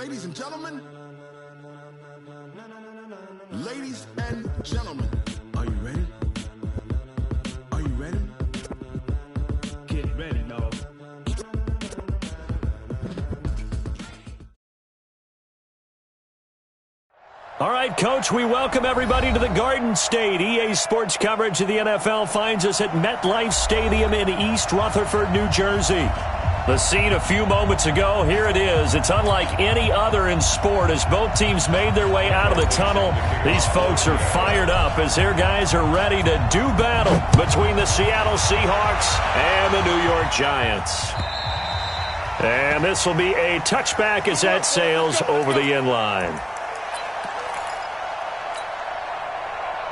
Ladies and gentlemen, are you ready? Are you ready? Get ready, dog. All right, Coach, we welcome everybody to the Garden State. EA Sports coverage of the NFL finds us at MetLife Stadium in East Rutherford, New Jersey. The scene a few moments ago, here it is. It's unlike any other in sport as both teams made their way out of the tunnel. These folks are fired up as their guys are ready to do battle between the Seattle Seahawks and the New York Giants. And this will be a touchback as that sails over the end line.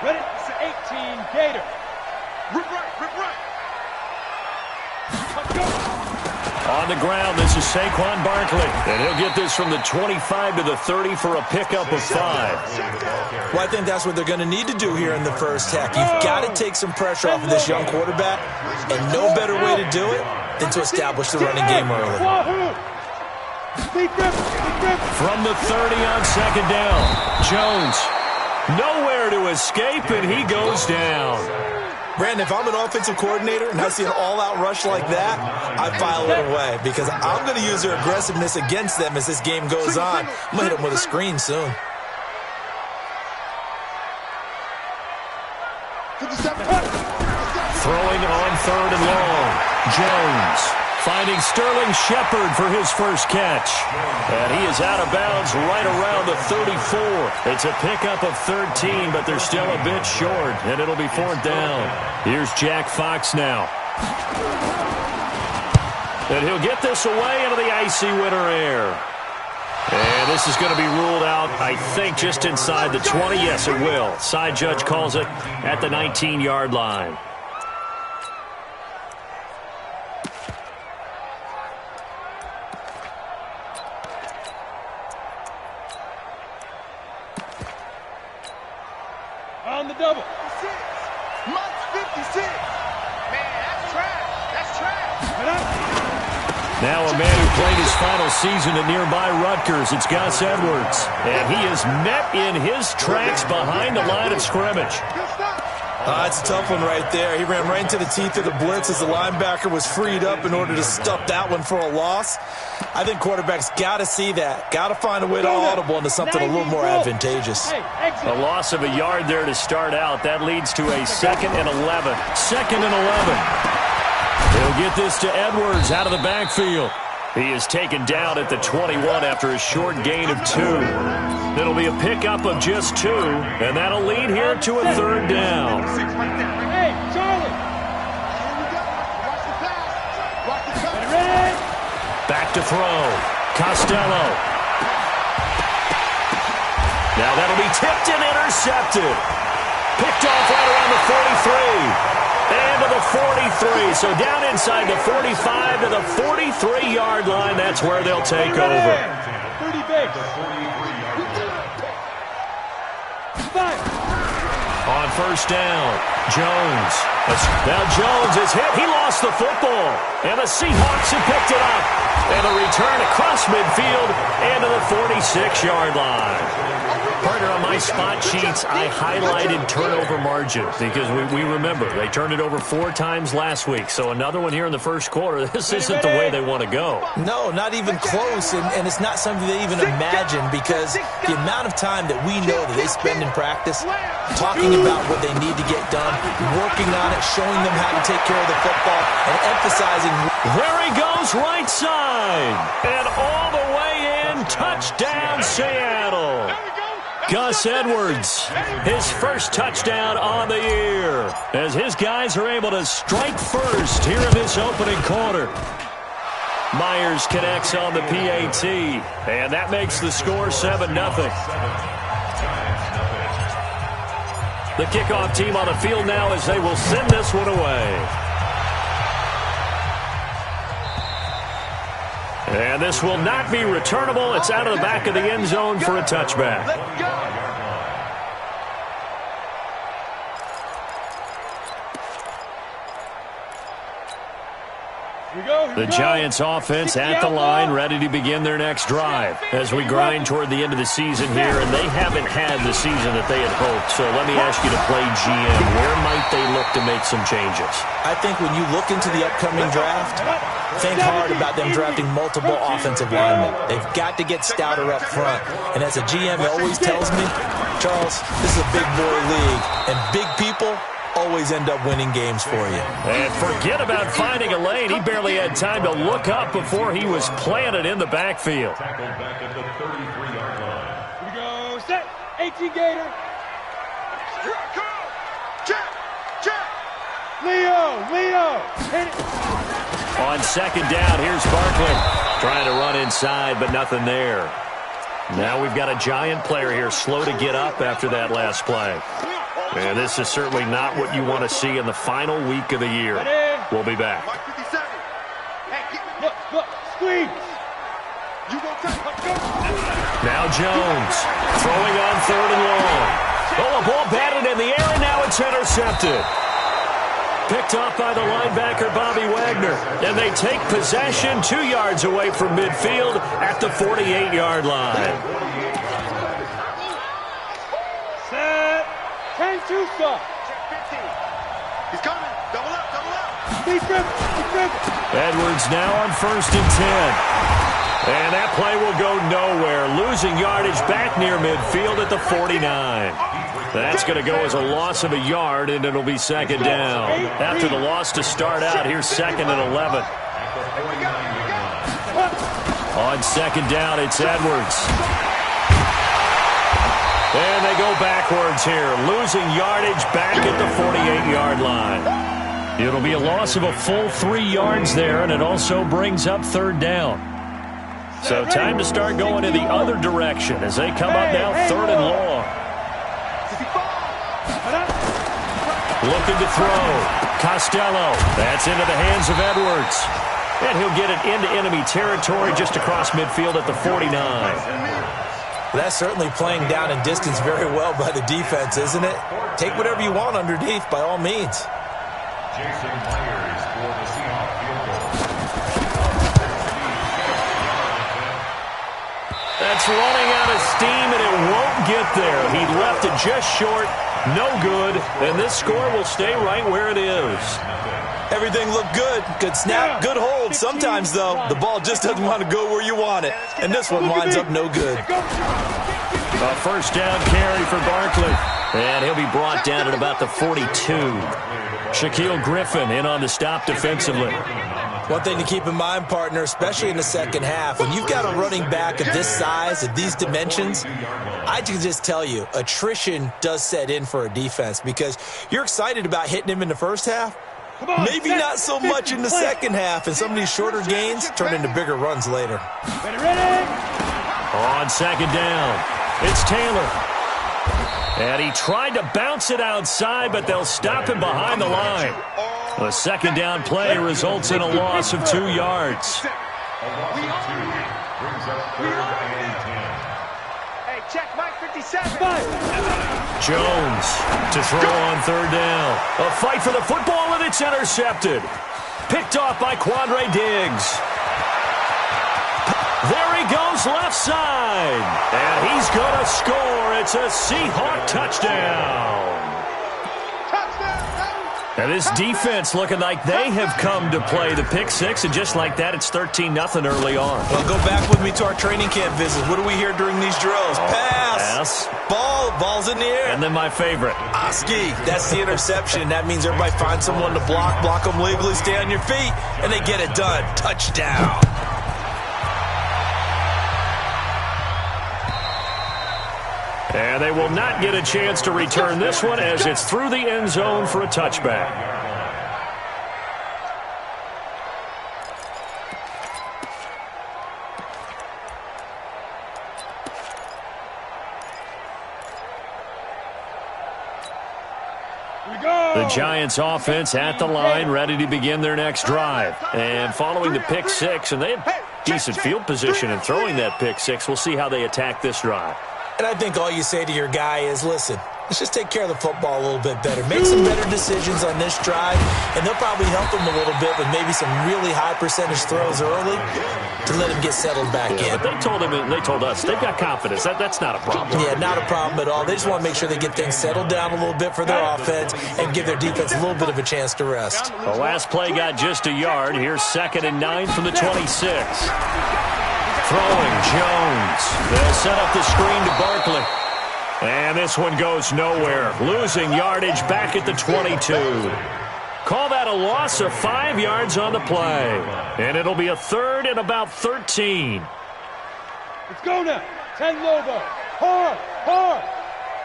Ready? It's 18, Gator. Rip right. On the ground, this is Saquon Barkley. And he'll get this from the 25 to the 30 for a pickup of 5. Well, I think that's what they're going to need to do here in the first half. You've got to take some pressure off of this young quarterback, and no better way to do it than to establish the running game early. From the 30 on second down, Jones. Nowhere to escape, and he goes down. Brandon, if I'm an offensive coordinator and I see an all-out rush like that, I file it away because I'm going to use their aggressiveness against them as this game goes on. I'm going to hit them with a screen soon. Throwing on third and long, Jones. Finding Sterling Shepard for his first catch. And he is out of bounds right around the 34. It's a pickup of 13, but they're still a bit short, and it'll be fourth down. Here's Jack Fox now. And he'll get this away into the icy winter air. And this is going to be ruled out, I think, just inside the 20. Yes, it will. Side judge calls it at the 19-yard line. On the double. 56. Mike's 56. Man, that's trash. Now a man who played his final season at nearby Rutgers. It's Gus Edwards. And he is met in his tracks behind the line of scrimmage. It's a tough one right there. He ran right into the teeth of the blitz as the linebacker was freed up in order to stuff that one for a loss. I think quarterbacks got to see that. Got to find a way to audible into something a little more advantageous. A loss of a yard there to start out. That leads to a 2nd and 11. 2nd and 11. He'll get this to Edwards out of the backfield. He is taken down at the 21 after a short gain of 2. It'll be a pickup of just 2, and that'll lead here to a third down. Hey, Charlie. Back to throw. Costello. Now that'll be tipped and intercepted. Picked off right around the 43. And to the 43. So down inside the 45 to the 43-yard line. That's where they'll take over. 30 big. On first down, Jones. Now Jones is hit. He lost the football. And the Seahawks have picked it up. And a return across midfield and to the 46-yard line. Partner, on my spot sheets, I highlighted turnover margin because we remember they turned it over 4 times last week. So another one here in the first quarter. This isn't the way they want to go. No, not even close, and it's not something they even imagine because the amount of time that we know that they spend in practice talking about what they need to get done, working on it, showing them how to take care of the football, and emphasizing. There he goes, right side, and all the way in, touchdown Seattle. Gus Edwards, his first touchdown on the year, as his guys are able to strike first here in this opening quarter. Myers connects on the PAT, and that makes the score 7-0. The kickoff team on the field now as they will send this one away. And this will not be returnable. It's out of the back of the end zone for a touchback. The Giants offense at the line, ready to begin their next drive as we grind toward the end of the season here, and they haven't had the season that they had hoped. So let me ask you to play GM. Where might they look to make some changes? I think when you look into the upcoming draft, think hard about them drafting multiple offensive linemen. They've got to get stouter up front. And as a GM, it always tells me, Charles, this is a big boy league, and big people always end up winning games for you. And forget about finding a lane. He barely had time to look up before he was planted in the backfield. Here we go. Set. 18 Gator. Here I come. Check. Check. Leo. Hit it. On second down, here's Barkley. Trying to run inside, but nothing there. Now we've got a Giant player here slow to get up after that last play. And this is certainly not what you want to see in the final week of the year. We'll be back. Look, squeeze. Now Jones throwing on third and long. Oh, a ball batted in the air, and now it's intercepted. Picked off by the linebacker, Bobby Wagner. And they take possession 2 yards away from midfield at the 48-yard line. Set. 10-2 stop. He's coming. Double up. Defense. Edwards now on 1st and 10. And that play will go nowhere. Losing yardage back near midfield at the 49. That's going to go as a loss of a yard, and it'll be second down. After the loss to start out, here's 2nd and 11. On second down, it's Edwards. And they go backwards here, losing yardage back at the 48-yard line. It'll be a loss of a full 3 yards there, and it also brings up third down. So time to start going in the other direction as they come up now 3rd and long. Looking to throw. Costello. That's into the hands of Edwards. And he'll get it into enemy territory just across midfield at the 49. That's certainly playing down in distance very well by the defense, isn't it? Take whatever you want underneath, by all means. Jason Myers for the Seahawks field goal. That's running out of steam, and it won't get there. He left it just short. No good. And this score will stay right where it is. Everything looked good. Good snap, good hold. Sometimes, though, the ball just doesn't want to go where you want it. And this one winds up no good. A first down carry for Barkley. And he'll be brought down at about the 42. Shaquille Griffin in on the stop defensively. One thing to keep in mind, partner, especially in the second half, when you've got a running back of this size, of these dimensions, I can just tell you, attrition does set in for a defense because you're excited about hitting him in the first half. Maybe not so much in the second half, and some of these shorter gains turn into bigger runs later. Ready. On second down, it's Taylor. And he tried to bounce it outside, but they'll stop him behind the line. The second down play results in a loss of 2 yards. A loss of 2 brings up 3rd and 10. Hey, check Mike 57. Jones to throw on third down. A fight for the football, and it's intercepted. Picked off by Quandre Diggs. There he goes left side. And he's going to score. It's a Seahawk touchdown. And this defense looking like they have come to play the pick six, and just like that, it's 13-0 early on. Well, go back with me to our training camp visits. What do we hear during these drills? Pass. Ball's in the air. And then my favorite. Oski, that's the interception. That means everybody finds someone to block them legally, stay on your feet, and they get it done. Touchdown. And they will not get a chance to return this one as it's through the end zone for a touchback. The Giants offense at the line, ready to begin their next drive. And following the pick six, and they have decent field position in throwing that pick six. We'll see how they attack this drive. And I think all you say to your guy is, listen, let's just take care of the football a little bit better. Make some better decisions on this drive, and they'll probably help them a little bit with maybe some really high percentage throws early to let him get settled back in. But they told us they've got confidence. That's not a problem. Yeah, not a problem at all. They just want to make sure they get things settled down a little bit for their offense and give their defense a little bit of a chance to rest. The last play got just a yard. Here's 2nd and 9 from the 26. Throwing Jones. They'll set up the screen to Barkley. And this one goes nowhere. Losing yardage back at the 22. Call that a loss of 5 yards on the play. And it'll be a 3rd and about 13. Let's go now. 10 Lobo. Hard.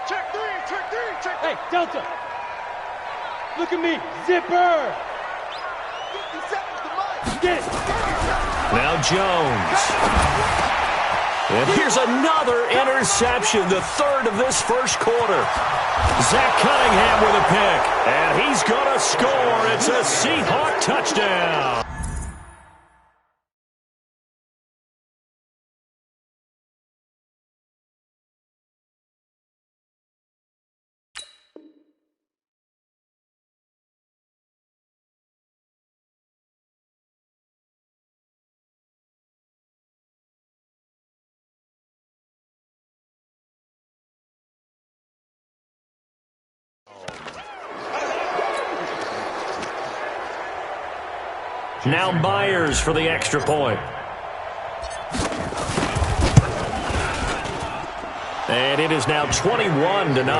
Check three. Hey, Delta. Look at me. Zipper. 50 seconds to Mike. Get it. Now Jones. And here's another interception, the 3rd of this first quarter. Zach Cunningham with a pick. And he's going to score. It's a Seahawk touchdown. Now Myers for the extra point. And it is now 21-0. Next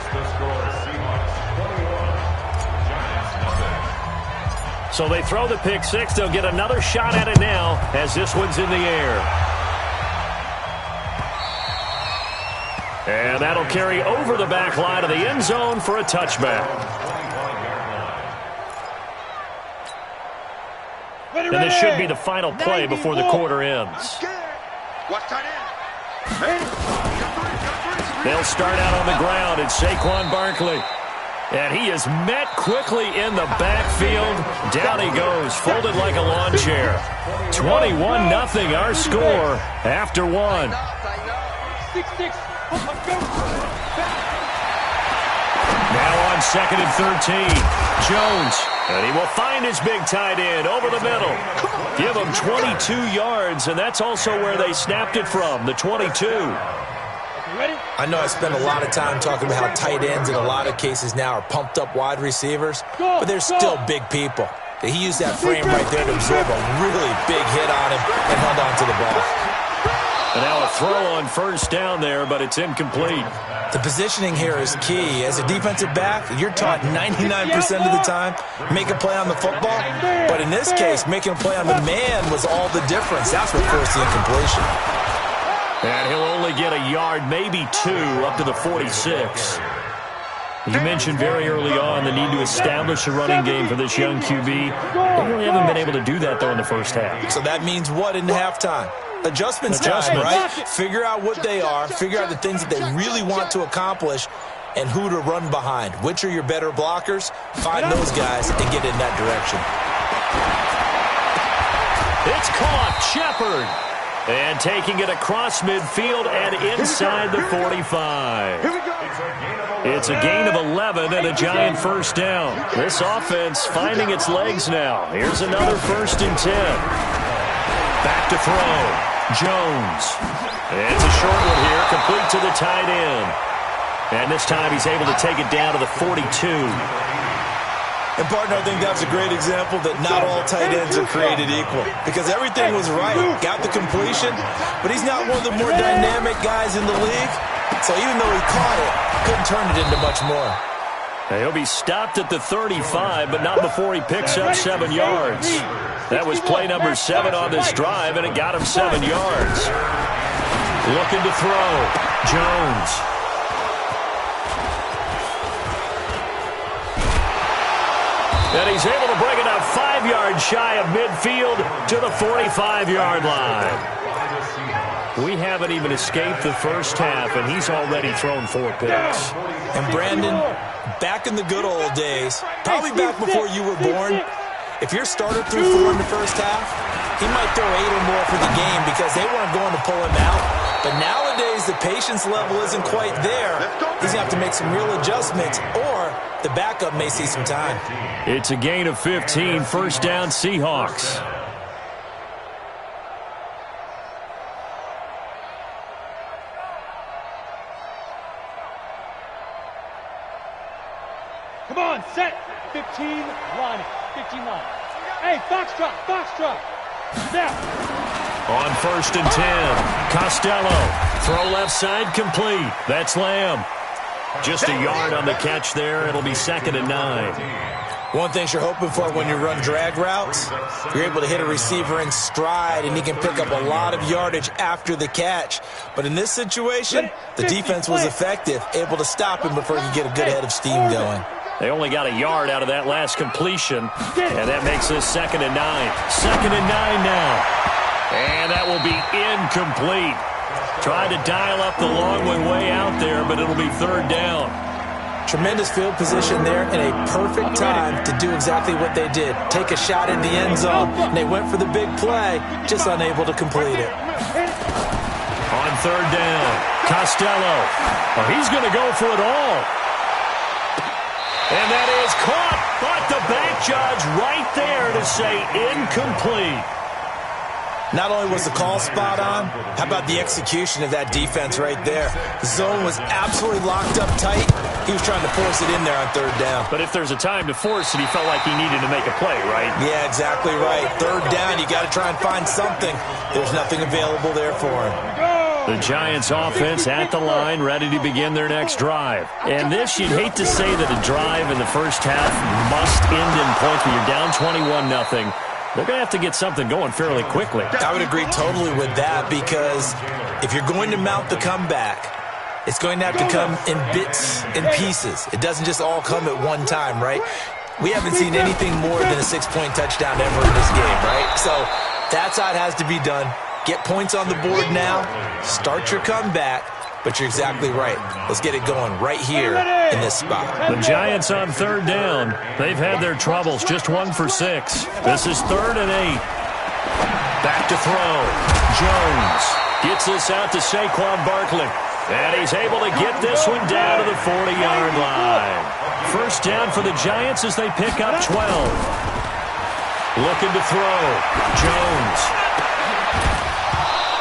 the score, Seahawks 21, Giants nothing. So they throw the pick six. They'll get another shot at it now as this one's in the air. And that'll carry over the back line of the end zone for a touchback. And this should be the final play before the quarter ends. Watch tight end. They'll start out on the ground. It's Saquon Barkley. And he is met quickly in the backfield. Down he goes, folded like a lawn chair. 21-0 our score after one. 6-6. Now on 2nd and 13. Jones. And he will find his big tight end over the middle. Give him 22 yards, and that's also where they snapped it from, the 22. I know I spent a lot of time talking about how tight ends in a lot of cases now are pumped up wide receivers, but they're still big people. He used that frame right there to absorb a really big hit on him and held on to the ball. And now a throw on first down there, but it's incomplete. The positioning here is key. As a defensive back, you're taught 99% of the time, make a play on the football. But in this case, making a play on the man was all the difference. That's what forced the incompletion. And he'll only get a yard, maybe 2, up to the 46. You mentioned very early on the need to establish a running game for this young QB. They really haven't been able to do that, though, in the first half. So that means what in halftime? Adjustments time, right? Figure out what they are, figure out the things that they really want to accomplish, and who to run behind. Which are your better blockers? Find those guys and get in that direction. It's caught. Shepard. And taking it across midfield and inside the 45. It's a gain of 11 and a Giant first down. This offense finding its legs now. Here's another 1st and 10. Back to throw. Jones. It's a short one here, complete to the tight end. And this time he's able to take it down to the 42. And, partner, I think that's a great example that not all tight ends are created equal. Because everything was right. Got the completion, but he's not one of the more dynamic guys in the league. So even though he caught it, couldn't turn it into much more. He'll be stopped at the 35, but not before he picks up 7 yards. That was play number 7 on this drive, and it got him 7 yards. Looking to throw. Jones. And he's able to bring it up 5 yards shy of midfield to the 45-yard line. We haven't even escaped the first half, and he's already thrown 4 picks. And, Brandon, back in the good old days, probably back before you were born, if your starter threw 4 in the first half, he might throw 8 or more for the game because they weren't going to pull him out. But nowadays, the patience level isn't quite there. He's going to have to make some real adjustments, or the backup may see some time. It's a gain of 15, first down Seahawks. Come on, set. 15 line. 15 line. Hey, foxtrot, foxtrot. Now. On first and 10, Costello. Throw left side complete. That's Lamb. Just a yard on the catch there. It'll be second and 9. One thing you're hoping for when you run drag routes, you're able to hit a receiver in stride, and he can pick up a lot of yardage after the catch. But in this situation, the defense was effective, able to stop him before he could get a good head of steam going. They only got a yard out of that last completion, and that makes this second and 9. Second and 9 now. And that will be incomplete. Tried to dial up the long one way out there, but it'll be third down. Tremendous field position there and a perfect time to do exactly what they did. Take a shot in the end zone, and they went for the big play, just unable to complete it. On third down, Costello. Oh, he's going to go for it all. And that is caught, but the back judge right there to say incomplete. Not only was the call spot on, how about the execution of that defense right there? The zone was absolutely locked up tight. He was trying to force it in there on third down. But if there's a time to force it, he felt like he needed to make a play, right? Yeah, exactly right. Third down, you got to try and find something. There's nothing available there for him. The Giants offense at the line, ready to begin their next drive. And this, you'd hate to say that a drive in the first half must end in points when you're down 21-0. They're going to have to get something going fairly quickly. I would agree totally with that, because if you're going to mount the comeback, it's going to have to come in bits and pieces. It doesn't just all come at one time, right? We haven't seen anything more than a 6-point touchdown ever in this game, right? So that's how it has to be done. Get points on the board now, start your comeback, but you're exactly right. Let's get it going right here in this spot. The Giants on third down. They've had their troubles, just 1 for 6. This is third and 8. Back to throw. Jones gets this out to Saquon Barkley. And he's able to get this one down to the 40-yard line. First down for the Giants as they pick up 12. Looking to throw. Jones.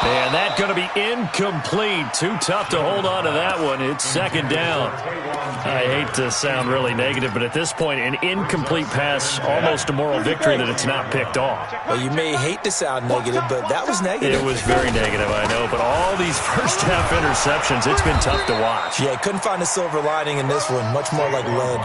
And that's going to be incomplete. Too tough to hold on to that one. It's second down. I hate to sound really negative, but at this point, an incomplete pass, almost a moral victory that it's not picked off. Well, you may hate to sound negative, but that was negative. It was very negative, I know. But all these first-half interceptions, it's been tough to watch. Yeah, couldn't find a silver lining in this one. Much more like lead.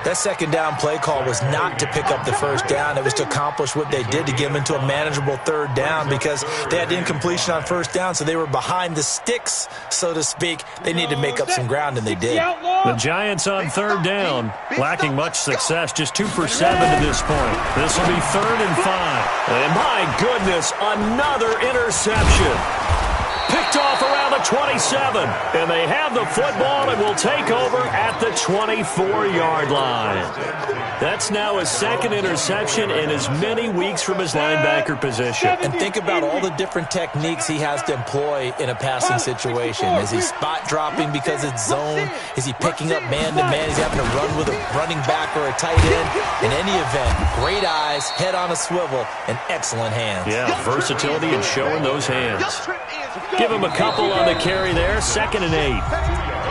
That second down play call was not to pick up the first down. It was to accomplish what they did to get them into a manageable third down, because they had incompletion on first down, so they were behind the sticks, so to speak. They needed to make up some ground, and they did. The Giants on third down, lacking much success, just 2 for 7 to this point. This will be third and 5. And my goodness, another interception. Picked off around the 27, and they have the football and will take over at the 24-yard line. That's now his second interception in as many weeks from his linebacker position. And think about all the different techniques he has to employ in a passing situation. Is he spot dropping because it's zone? Is he picking up man-to-man? He's having to run with a running back or a tight end. In any event, great eyes, head on a swivel, and excellent hands. Yeah, versatility and showing those hands. Give him a couple on the carry there. Second and 8.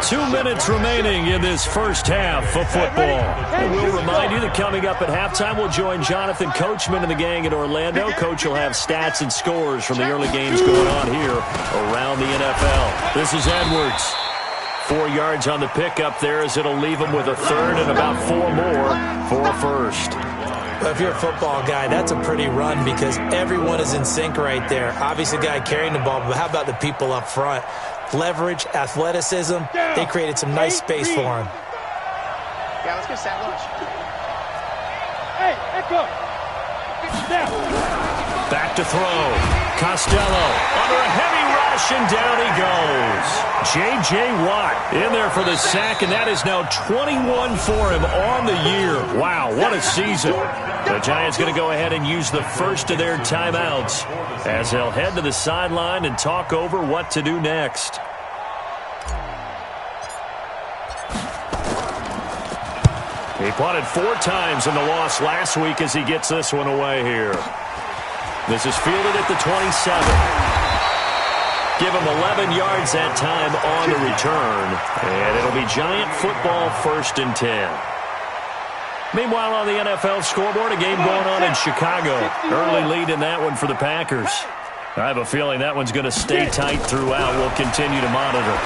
2 minutes remaining in this first half of football. And we'll remind you that coming up at halftime, we'll join Jonathan Coachman and the gang in Orlando. Coach will have stats and scores from the early games going on here around the NFL. This is Edwards. 4 yards on the pickup there, as it'll leave him with a third and about 4 more for a first. Well, if you're a football guy, that's a pretty run, because everyone is in sync right there. Obviously, the guy carrying the ball, but how about the people up front? Leverage, athleticism, they created some nice space for him. Yeah, let's get sat lunch. Hey, Echo. Back to throw. Costello under a heavy rush. rush, and down he goes. J.J. Watt in there for the sack, and that is now 21 for him on the year. Wow, what a season. The Giants going to go ahead and use the first of their timeouts as they'll head to the sideline and talk over what to do next. He punted 4 times in the loss last week as he gets this one away here. This is fielded at the 27. Give him 11 yards that time on the return. And it'll be Giant football 1st and 10. Meanwhile, on the NFL scoreboard, a game going on in Chicago. Early lead in that one for the Packers. I have a feeling that one's going to stay tight throughout. We'll continue to monitor.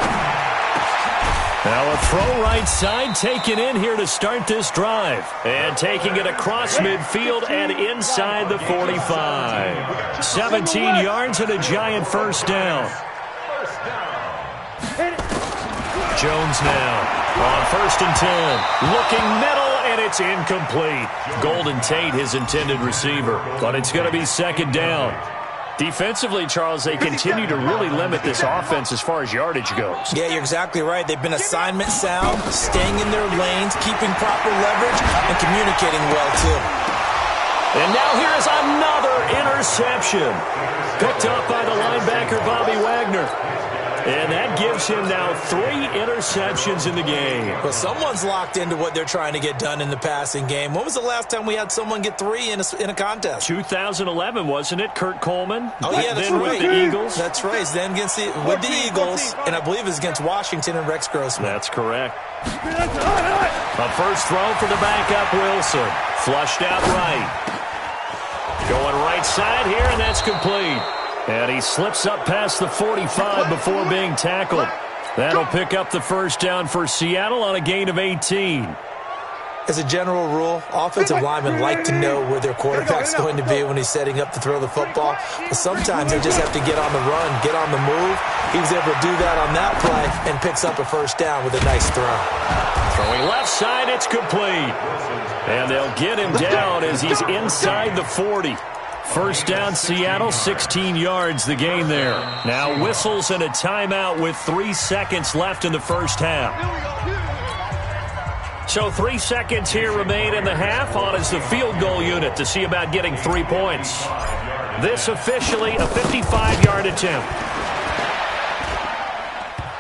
Now a throw right side taken in here to start this drive. And taking it across midfield and inside the 45. 17 yards and a Giant first down. Jones now on 1st and 10. Looking middle, and it's incomplete. Golden Tate, his intended receiver. But it's going to be 2nd down. Defensively, Charles, they continue to really limit this offense as far as yardage goes. Yeah, you're exactly right. They've been assignment sound, staying in their lanes, keeping proper leverage, and communicating well, too. And now here is another interception. Picked up by the linebacker, Bobby Wagner. And that gives him now 3 interceptions in the game. Well, someone's locked into what they're trying to get done in the passing game. When was the last time we had someone get 3 in a contest? 2011, wasn't it? Kurt Coleman. Oh, yeah, that's then right. With the Eagles. That's right. Then with the Eagles, and I believe it's against Washington and Rex Grossman. That's correct. A first throw for the backup, Wilson. Flushed out right. Going right side here, and that's complete. And he slips up past the 45 before being tackled. That'll pick up the first down for Seattle on a gain of 18. As a general rule, offensive linemen like to know where their quarterback's going to be when he's setting up to throw the football. But sometimes they just have to get on the run, get on the move. He was able to do that on that play and picks up a first down with a nice throw. Throwing left side, it's complete. And they'll get him down as he's inside the 40. First down, Seattle, 16 yards the gain there. Now whistles and a timeout with 3 seconds left in the first half. So 3 seconds here remain in the half. On is the field goal unit to see about getting 3 points. This officially a 55-yard attempt.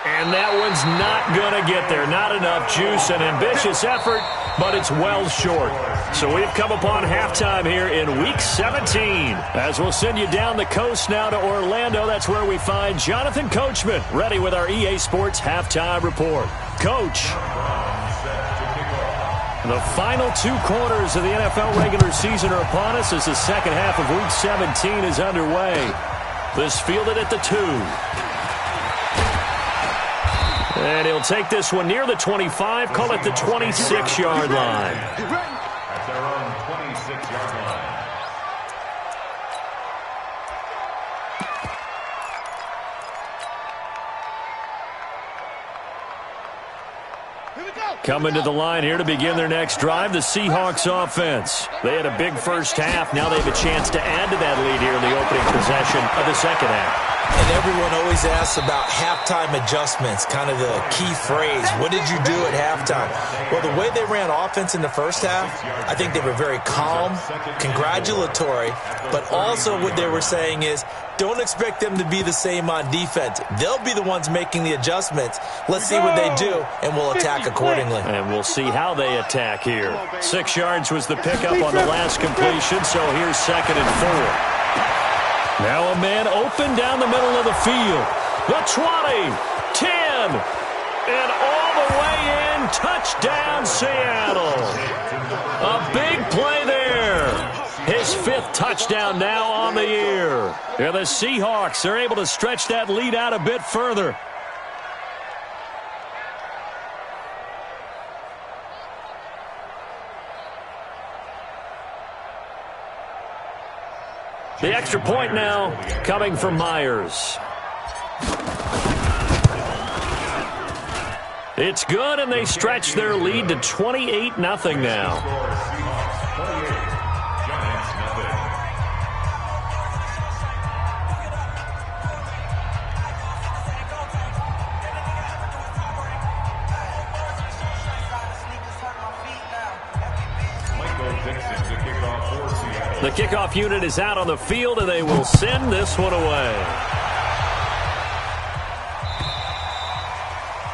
And that one's not going to get there. Not enough juice. An ambitious effort, but it's well short. So we've come upon halftime here in Week 17. As we'll send you down the coast now to Orlando. That's where we find Jonathan Coachman ready with our EA Sports Halftime Report. Coach. The final 2 quarters of the NFL regular season are upon us as the second half of Week 17 is underway. This fielded at the 2. And he'll take this one near the 25, call it the 26-yard line. At their own 26-yard line. Coming to the line here to begin their next drive, the Seahawks offense. They had a big first half. Now they have a chance to add to that lead here in the opening possession of the second half. And everyone always asks about halftime adjustments, kind of the key phrase. What did you do at halftime? Well, the way they ran offense in the first half, I think they were very calm, congratulatory, but also what they were saying is, don't expect them to be the same on defense. They'll be the ones making the adjustments. Let's see what they do, and we'll attack accordingly. And we'll see how they attack here. 6 yards was the pickup on the last completion, so here's 2nd and 4. Now a man open down the middle of the field. The 20, 10, and all the way in. Touchdown, Seattle. A big play there. His 5th touchdown now on the year. And the Seahawks are able to stretch that lead out a bit further. The extra point now coming from Myers. It's good, and they stretch their lead to 28-0 now. The kickoff unit is out on the field, and they will send this one away.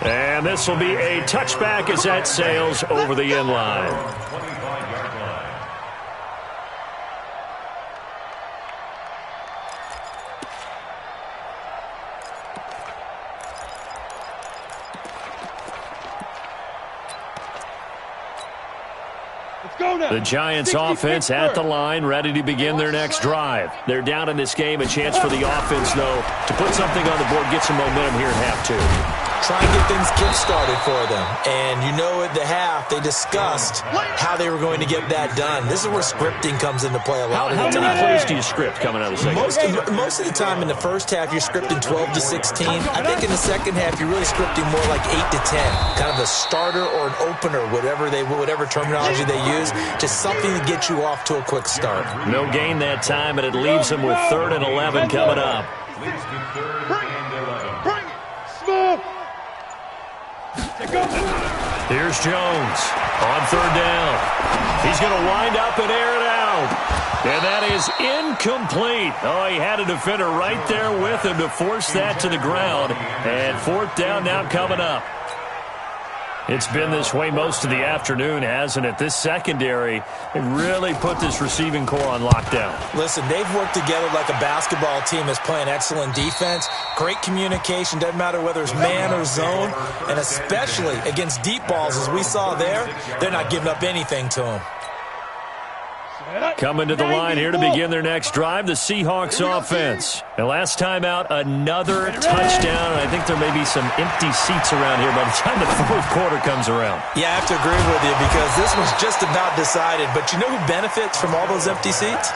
And this will be a touchback as that sails over the end line. The Giants offense at the line, ready to begin their next drive. They're down in this game. A chance for the offense, though, to put something on the board, get some momentum here at half two. Try and get things kick-started for them. And you know at the half, they discussed how they were going to get that done. This is where scripting comes into play a lot of the time. How many plays do you script coming out of the second? Most of the time in the first half, you're scripting 12 to 16. I think in the second half, you're really scripting more like 8 to 10. Kind of a starter or an opener, whatever terminology they use. Just something to get you off to a quick start. No gain that time, and it leaves them with 3rd and 11 coming up. Here's Jones on 3rd down. He's going to wind up and air it out. And that is incomplete. Oh, he had a defender right there with him to force that to the ground. And 4th down now coming up. It's been this way most of the afternoon, hasn't it? This secondary really put this receiving core on lockdown. Listen, they've worked together like a basketball team that's playing excellent defense. Great communication, doesn't matter whether it's man or zone. And especially against deep balls, as we saw there, they're not giving up anything to them. Coming to the line here to begin their next drive, the Seahawks offense. And last time out, another touchdown. And I think there may be some empty seats around here by the time the 4th quarter comes around. Yeah, I have to agree with you because this one's just about decided. But you know who benefits from all those empty seats?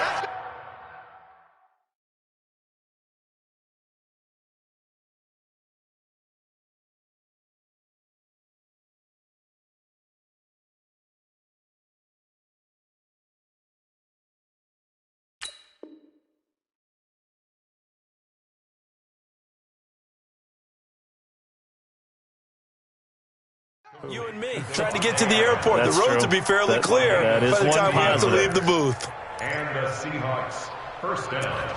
You and me trying to get to the airport. That's the roads true. will be fairly clear by the time we have to leave the booth. And the Seahawks, 1st down.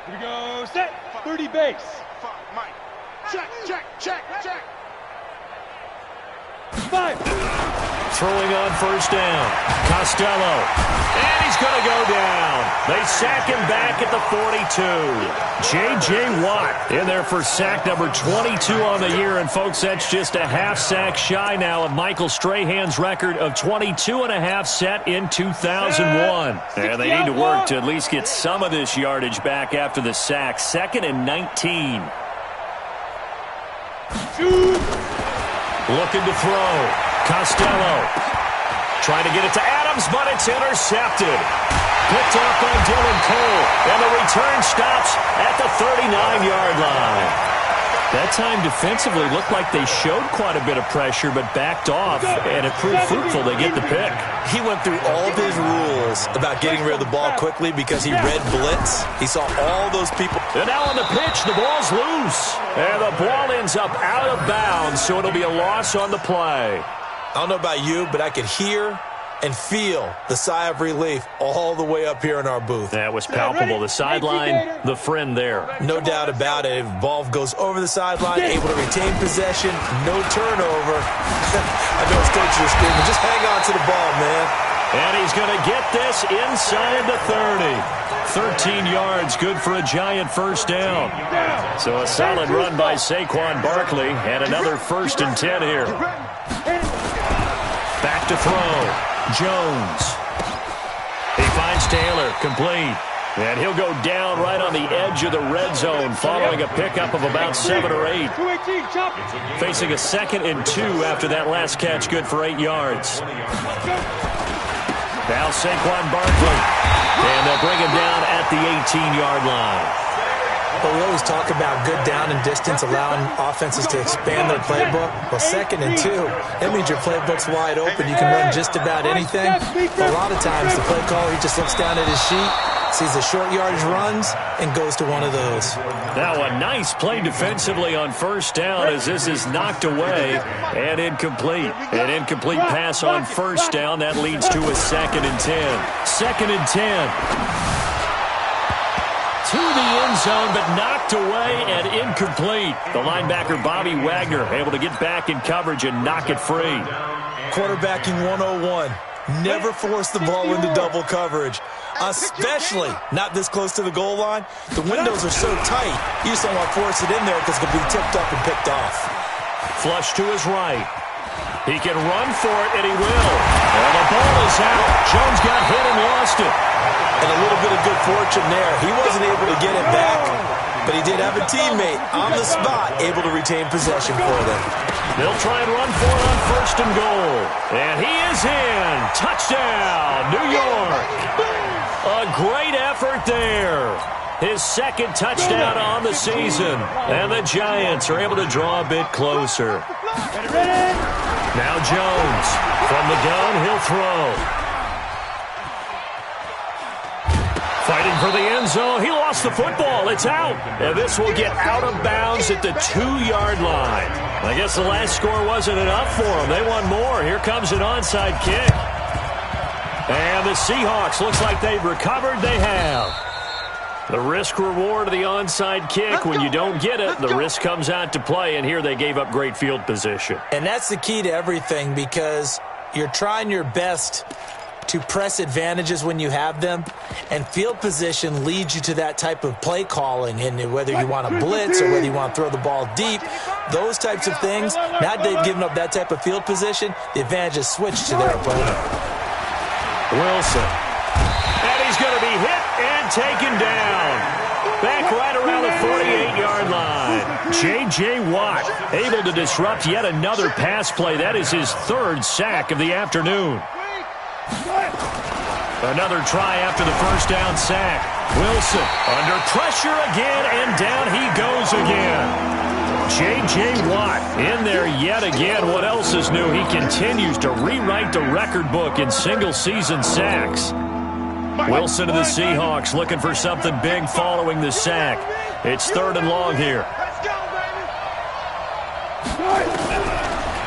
Here we go, set, 30 base. Mike. Check. 5. Throwing on 1st down. Costello. And he's going to go down. They sack him back at the 42. J.J. Watt in there for sack number 22 on the year. And, folks, that's just a half sack shy now of Michael Strahan's record of 22.5 set in 2001. And they need to work to at least get some of this yardage back after the sack. 2nd and 19. Looking to throw. Costello trying to get it to Adams, but it's intercepted. Picked off by Dylan Cole, and the return stops at the 39-yard line. That time defensively looked like they showed quite a bit of pressure, but backed off, and it proved fruitful. They get the pick. He went through all of his rules about getting rid of the ball quickly because he read blitz. He saw all those people. And now on the pitch, the ball's loose. And the ball ends up out of bounds, so it'll be a loss on the play. I don't know about you, but I could hear and feel the sigh of relief all the way up here in our booth. That was palpable. The sideline, the friend there. No doubt about it. If the ball goes over the sideline, able to retain possession, no turnover. I know his coaches are screaming, just hang on to the ball, man. And he's going to get this inside the 30. 13 yards, good for a Giant 1st down. So a solid run by Saquon Barkley, and another 1st and 10 here. Back to throw. Jones. He finds Taylor, complete. And he'll go down right on the edge of the red zone following a pickup of about 7 or 8. Facing a 2nd and 2 after that last catch, good for 8 yards. Now Saquon Barkley. And they'll bring him down at the 18-yard line. But we always talk about good down and distance, allowing offenses to expand their playbook. Well, 2nd and 2, that means your playbook's wide open. You can run just about anything. But a lot of times, the play caller, he just looks down at his sheet, sees the short yardage runs, and goes to one of those. Now a nice play defensively on first down as this is knocked away and incomplete. An incomplete pass on first down. That leads to a 2nd and 10. 2nd and 10. To the end zone, but knocked away and incomplete. The linebacker, Bobby Wagner, able to get back in coverage and knock it free. Quarterbacking 101. Never force the ball into double coverage, especially not this close to the goal line. The windows are so tight, you just don't want to force it in there because it could be tipped up and picked off. Flush to his right. He can run for it, and he will. And the ball is out. Jones got hit and lost it. And a little bit of good fortune there. He wasn't able to get it back, but he did have a teammate on the spot able to retain possession for them. They'll try and run for it on 1st and goal. And he is in. Touchdown, New York. A great effort there. His 2nd touchdown on the season. And the Giants are able to draw a bit closer. Now Jones. From the gun, he'll throw. Fighting for the end zone. He lost the football. It's out. And this will get out of bounds at the 2-yard line. I guess the last score wasn't enough for them. They want more. Here comes an onside kick. And the Seahawks, looks like they've recovered. They have. The risk-reward of the onside kick. When you don't get it, the risk comes out to play. And here they gave up great field position. And that's the key to everything because you're trying your best to press advantages when you have them, and field position leads you to that type of play calling, and whether you want to blitz or whether you want to throw the ball deep, those types of things, now that they've given up that type of field position, the advantage is switched to their opponent. Wilson. And he's going to be hit and taken down. Back right around the 48-yard line. J.J. Watt able to disrupt yet another pass play. That is his 3rd sack of the afternoon. Another try after the 1st down sack. Wilson under pressure again, and down he goes again. J.J. Watt in there yet again. What else is new? He continues to rewrite the record book in single-season sacks. Wilson to the Seahawks looking for something big following the sack. It's 3rd and long here.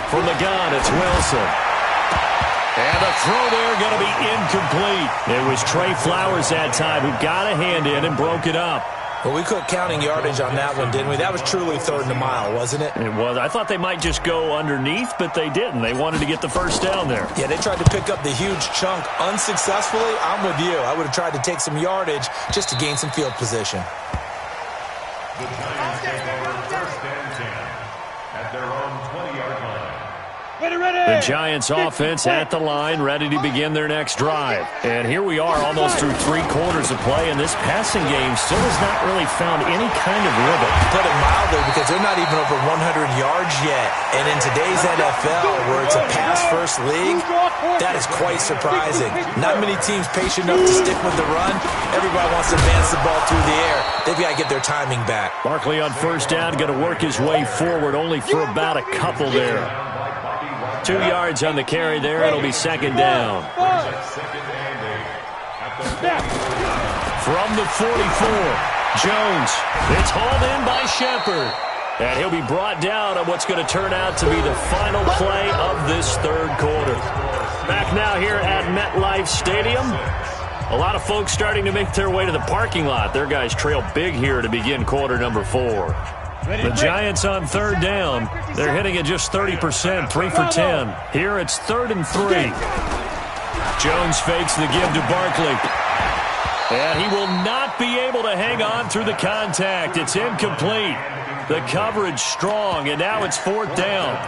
From the gun, it's Wilson. And the throw there going to be incomplete. It was Trey Flowers that time who got a hand in and broke it up. Well, we quit counting yardage on that one, didn't we? That was truly 3rd and a mile, wasn't it? It was. I thought they might just go underneath, but they didn't. They wanted to get the 1st down there. Yeah, they tried to pick up the huge chunk unsuccessfully. I'm with you. I would have tried to take some yardage just to gain some field position. The Giants take over 1st and 10 at their own 20-yard line. The Giants offense at the line, ready to begin their next drive. And here we are almost through 3 quarters of play, and this passing game still has not really found any kind of rhythm. Put it mildly, because they're not even over 100 yards yet. And in today's NFL, where it's a pass-first league, that is quite surprising. Not many teams patient enough to stick with the run. Everybody wants to advance the ball through the air. They've got to get their timing back. Barkley on 1st down, going to work his way forward, only for about a couple there. 2 yards on the carry there. It'll be 2nd down. From the 44, Jones. It's hauled in by Shepard. And he'll be brought down on what's going to turn out to be the final play of this 3rd quarter. Back now here at MetLife Stadium. A lot of folks starting to make their way to the parking lot. Their guys trail big here to begin quarter number 4. The Giants on 3rd down. They're hitting at just 30%, 3 for 10. Here it's 3rd and 3. Jones fakes the give to Barkley. And he will not be able to hang on through the contact. It's incomplete. The coverage strong, and now it's 4th down.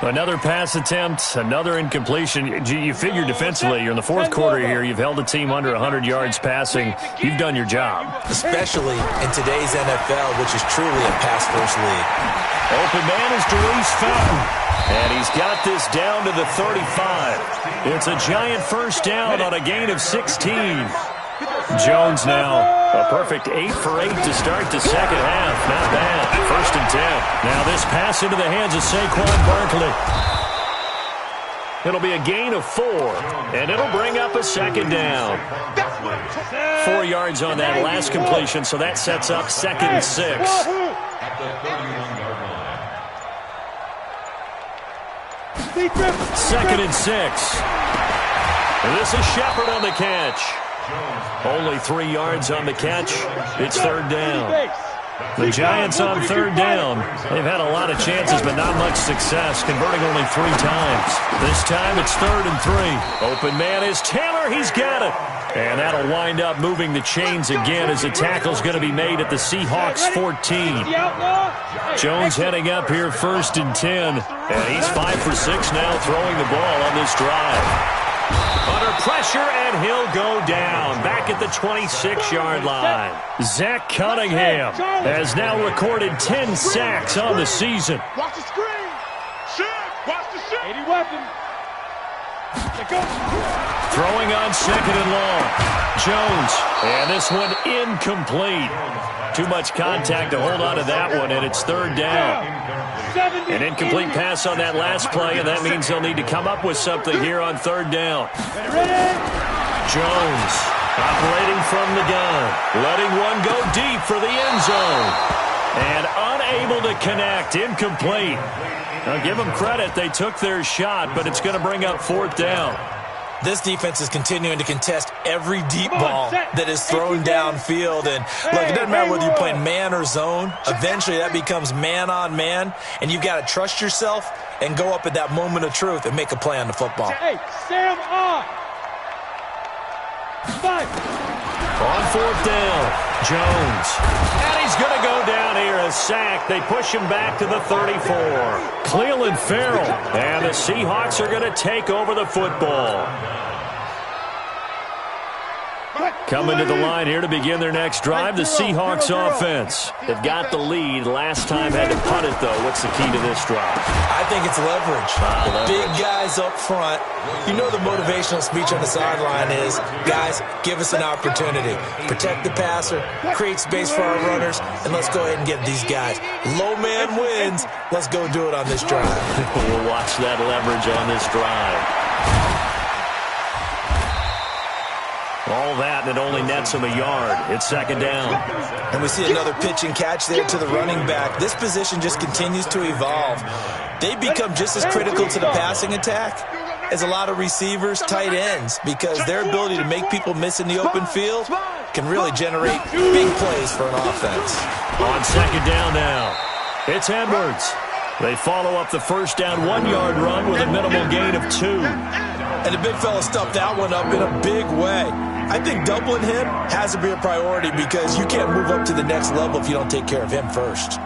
Another pass attempt, another incompletion. You figure defensively, you're in the 4th quarter here. You've held the team under 100 yards passing. You've done your job. Especially in today's NFL, which is truly a pass-first league. Open man is Darius Fountain. And he's got this down to the 35. It's a Giant 1st down on a gain of 16. Jones now, a perfect 8 for 8 to start the 2nd half. Not bad. 1st and 10. Now this pass into the hands of Saquon Barkley. It'll be a gain of 4, and it'll bring up a second down. 4 yards on that last completion, so that sets up 2nd and 6. At the 31-yard line. 2nd and 6. And this is Shepard on the catch. Only 3 yards on the catch. It's 3rd down. The Giants on 3rd down. They've had a lot of chances, but not much success, converting only 3 times. This time it's 3rd and 3. Open man is Taylor. He's got it. And that'll wind up moving the chains again as the tackle's going to be made at the Seahawks 14. Jones heading up here 1st and 10. And he's 5 for 6 now throwing the ball on this drive. Under pressure, and he'll go down back at the 26-yard line. Zach Cunningham has now recorded 10 sacks on the season. Watch the screen. Shit. Watch the shit. 80 weapon. Throwing on 2nd and long. Jones, and this one incomplete. Too much contact to hold on to that one, and it's 3rd down. An incomplete pass on that last play, and that means they'll need to come up with something here on 3rd down. Jones operating from the gun, letting one go deep for the end zone. And unable to connect, incomplete. Now give them credit, they took their shot, but it's going to bring up 4th down. This defense is continuing to contest every deep ball that is thrown downfield. And look, it doesn't matter whether you're playing man or zone. Eventually, that becomes man on man. And you've got to trust yourself and go up at that moment of truth and make a play on the football. Hey, Sam on. 5. On 4th down, Jones. And he's going to go down here, a sack. They push him back to the 34. Cleveland Farrell. And the Seahawks are going to take over the football. Coming to the line here to begin their next drive, the Seahawks offense. They've got the lead. Last time had to punt it, though. What's the key to this drive? I think it's leverage. Big guys up front. You know the motivational speech on the sideline is, guys, give us an opportunity. Protect the passer, create space for our runners, and let's go ahead and get these guys. Low man wins. Let's go do it on this drive. We'll watch that leverage on this drive. All that, and it only nets him a yard. It's 2nd down. And we see another pitch and catch there to the running back. This position just continues to evolve. They become just as critical to the passing attack as a lot of receivers, tight ends, because their ability to make people miss in the open field can really generate big plays for an offense. On 2nd down now, it's Edwards. They follow up the 1st down 1-yard run with a minimal gain of 2. And the big fella stuffed that one up in a big way. I think doubling him has to be a priority because you can't move up to the next level if you don't take care of him first.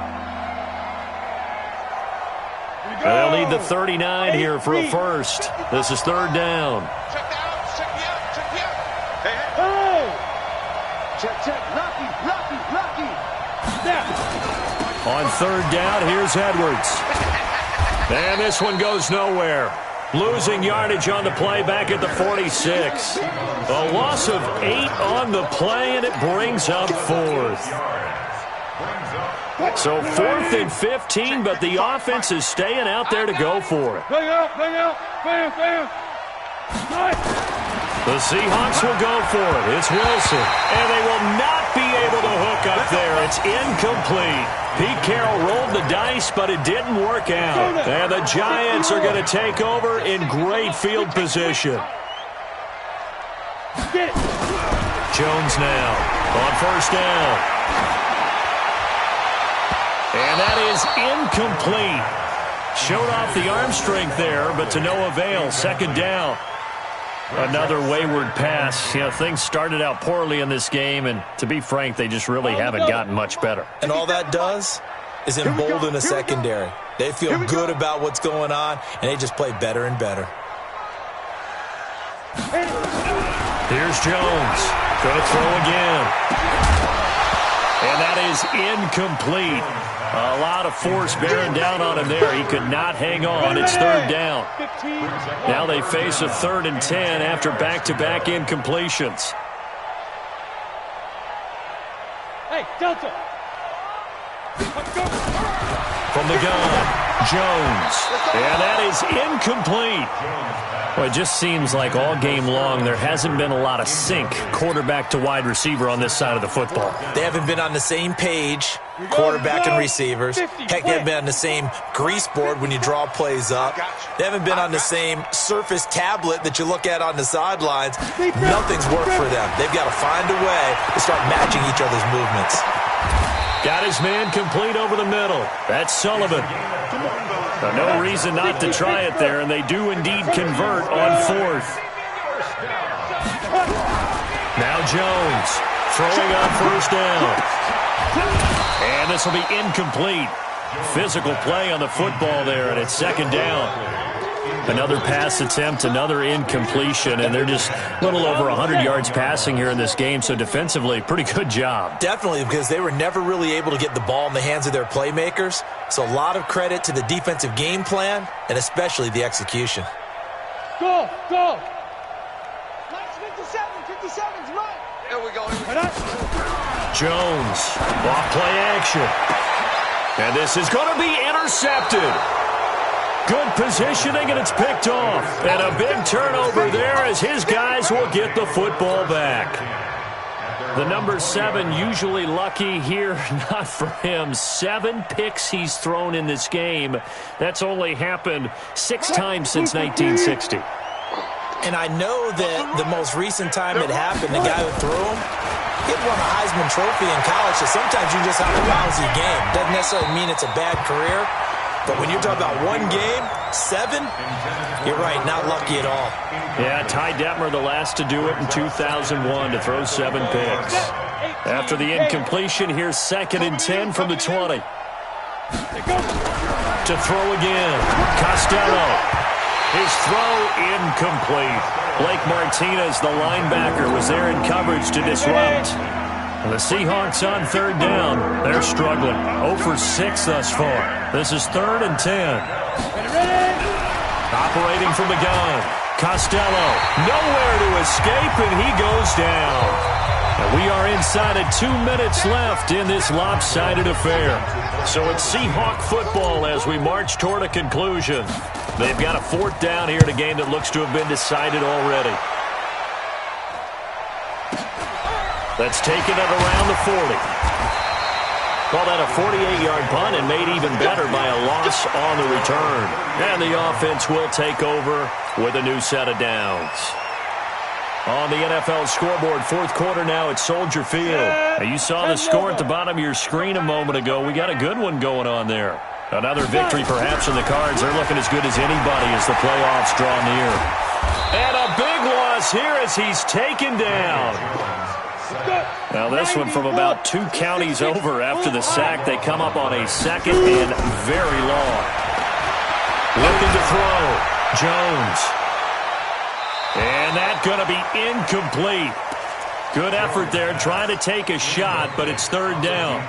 They'll need the 39 here for a first. This is 3rd down. Check me out. Check me out. Check me out. Hey. Check. Rocky. On 3rd down, here's Edwards. And this one goes nowhere. Losing yardage on the play back at the 46. A loss of 8 on the play, and it brings up 4th. So 4th and 15, but the offense is staying out there to go for it. Bang out. The Seahawks will go for it. It's Wilson. And they will not be able to hook up there. It's incomplete. Pete Carroll rolled the dice, but it didn't work out. And the Giants are going to take over in great field position. Jones now on 1st down. And that is incomplete. Showed off the arm strength there, but to no avail. 2nd down. Another wayward pass. You know, things started out poorly in this game, and to be frank, they just really haven't gotten much better. And all that does is embolden a secondary. They feel good about what's going on, and they just play better and better. Here's Jones. Going to throw again. And that is incomplete. A lot of force bearing down on him there. He could not hang on. It's 3rd down. Now they face a 3rd and 10 after back-to-back incompletions. Hey, Delta. From the gun, Jones. And that is is incomplete. Well, it just seems like all game long there hasn't been a lot of sync quarterback to wide receiver on this side of the football. They haven't been on the same page, quarterback and receivers. Heck, they haven't been on the same grease board when you draw plays up. They haven't been on the same Surface tablet that you look at on the sidelines. Nothing's worked for them. They've got to find a way to start matching each other's movements. Got his man complete over the middle. That's Sullivan. No reason not to try it there, and they do indeed convert on fourth. Now Jones throwing on first down. And this will be incomplete. Physical play on the football there, and it's second down. Another pass attempt, another incompletion, and they're just a little over 100 yards passing here in this game, so defensively, pretty good job. Definitely, because they were never really able to get the ball in the hands of their playmakers, so a lot of credit to the defensive game plan, and especially the execution. Go! 57's right. Here we go. Jones, off play action. And this is going to be intercepted. Good positioning, and it's picked off. And a big turnover there as his guys will get the football back. The number 7 usually lucky here, not for him. 7 picks he's thrown in this game. That's only happened 6 times since 1960. And I know that the most recent time it happened, the guy who threw him, he won a Heisman Trophy in college, so sometimes you just have a lousy game. Doesn't necessarily mean it's a bad career. But when you're talking about one game, 7, you're right, not lucky at all. Yeah, Ty Detmer, the last to do it in 2001, to throw 7 picks. After the incompletion, here's 2nd and 10 from the 20. To throw again, Costello. His throw incomplete. Blake Martinez, the linebacker, was there in coverage to disrupt. And the Seahawks on 3rd down. They're struggling. 0 for 6 thus far. This is 3rd and 10. Operating from the gun. Costello, nowhere to escape, and he goes down. And we are inside of 2 minutes left in this lopsided affair. So it's Seahawk football as we march toward a conclusion. They've got a 4th down here in a game that looks to have been decided already. That's taken at around the 40. Call that a 48-yard punt and made even better by a loss on the return. And the offense will take over with a new set of downs. On the NFL scoreboard, 4th quarter now at Soldier Field. Now, you saw the score at the bottom of your screen a moment ago. We got a good one going on there. Another victory perhaps in the cards. They're looking as good as anybody as the playoffs draw near. And a big loss here as he's taken down. Now this one from about 2 counties over after the sack. They come up on a 2nd and very long. Looking to throw. Jones. And that's going to be incomplete. Good effort there trying to take a shot, but it's 3rd down.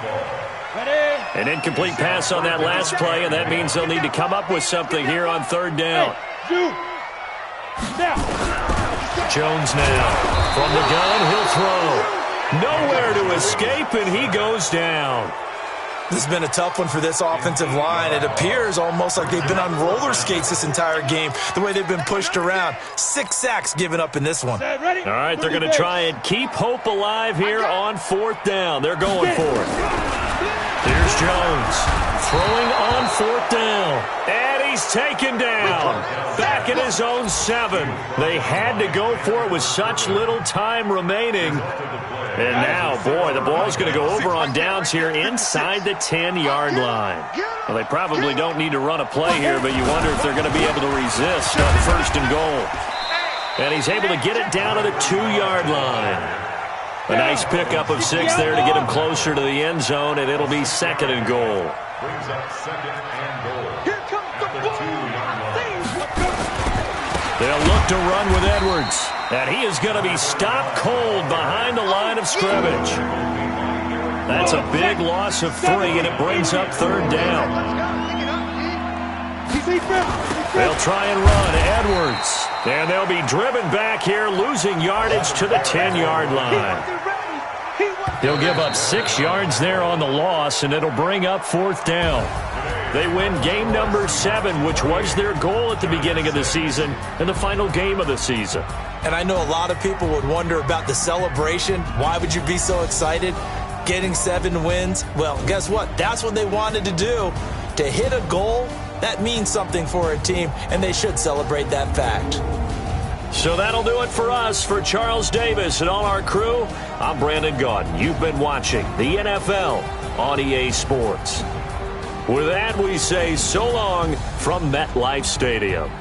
An incomplete pass on that last play, and that means they'll need to come up with something here on 3rd down. Jones now. From the gun, he'll throw. Nowhere to escape, and he goes down. This has been a tough one for this offensive line. It appears almost like they've been on roller skates this entire game, the way they've been pushed around. 6 sacks given up in this one. All right, they're going to try and keep hope alive here on 4th down. They're going for it. Here's Jones throwing on 4th down. And he's taken down. Back at his own 7. They had to go for it with such little time remaining. And now, boy, the ball's going to go over on downs here inside the 10-yard line. Well, they probably don't need to run a play here, but you wonder if they're going to be able to resist on 1st and goal. And he's able to get it down to the 2-yard line. A nice pickup of 6 there to get him closer to the end zone, and it'll be 2nd and goal. Brings up 2nd and goal. They'll look to run with Edwards. And he is going to be stopped cold behind the line of scrimmage. That's a big loss of 3, and it brings up 3rd down. They'll try and run Edwards. And they'll be driven back here, losing yardage to the 10-yard line. He'll give up 6 yards there on the loss, and it'll bring up 4th down. They win game number 7, which was their goal at the beginning of the season and the final game of the season. And I know a lot of people would wonder about the celebration. Why would you be so excited? Getting 7 wins? Well, guess what? That's what they wanted to do. To hit a goal, that means something for a team, and they should celebrate that fact. So that'll do it for us. For Charles Davis and all our crew, I'm Brandon Gaudin. You've been watching the NFL on EA Sports. With that, we say so long from MetLife Stadium.